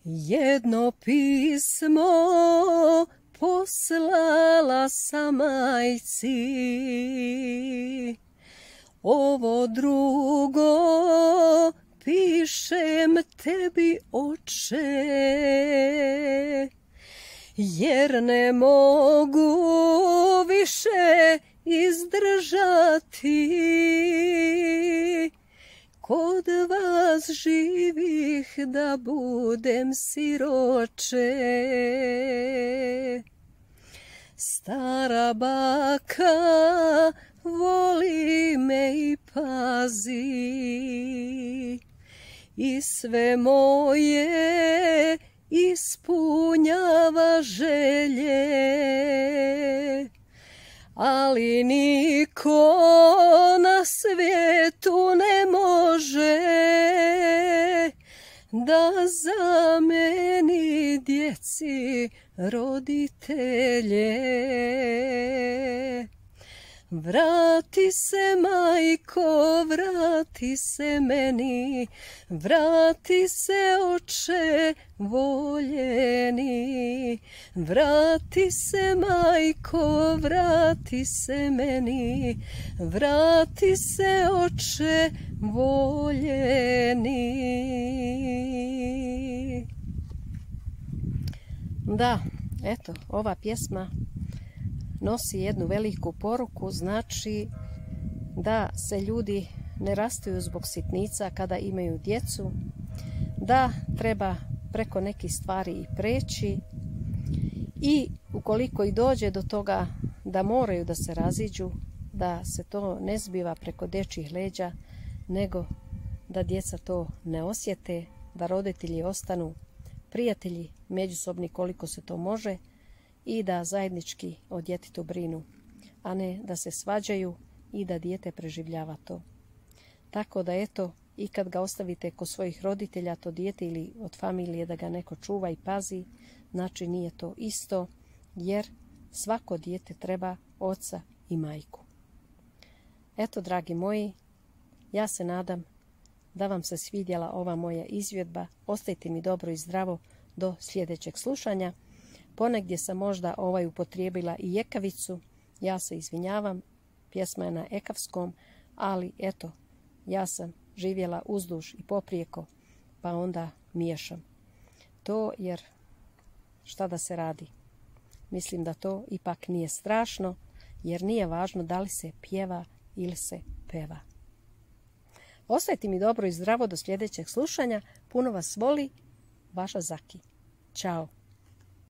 Jedno pismo poslala sam majci, ovo drugo pišem tebi, oče, jer ne mogu više izdržati kod vas živih da budem siroče. Stara baka voli me i pazi i sve moje ispunjava želje, ali niko na svijetu ne može da zameni djeci roditelje. Vrati se, majko, vrati se meni, vrati se, oče voljeni. Vrati se, majko, vrati se meni, vrati se, oče voljeni. Da, eto, ova pjesma nosi jednu veliku poruku, znači da se ljudi ne rastaju zbog sitnica kada imaju djecu, da treba preko nekih stvari i preći i ukoliko i dođe do toga da moraju da se raziđu, da se to ne zbiva preko dječjih leđa, nego da djeca to ne osjete, da roditelji ostanu prijatelji međusobni koliko se to može i da zajednički o djetetu brinu, a ne da se svađaju i da dijete preživljava to. Tako da eto, i kad ga ostavite kod svojih roditelja, to dijete ili od familije da ga neko čuva i pazi, znači nije to isto, jer svako dijete treba oca i majku. Eto, dragi moji, ja se nadam da vam se svidjela ova moja izvedba. Ostajte mi dobro i zdravo do sljedećeg slušanja. Ponegdje sam možda upotrijebila i ekavicu, ja se izvinjavam, pjesma je na ekavskom, ali eto, ja sam živjela uzduž i poprijeko, pa onda miješam to, jer šta da se radi. Mislim da to ipak nije strašno, jer nije važno da li se pjeva ili se peva. Ostajte mi dobro i zdravo do sljedećeg slušanja. Puno vas voli, vaša Zaki. Ćao.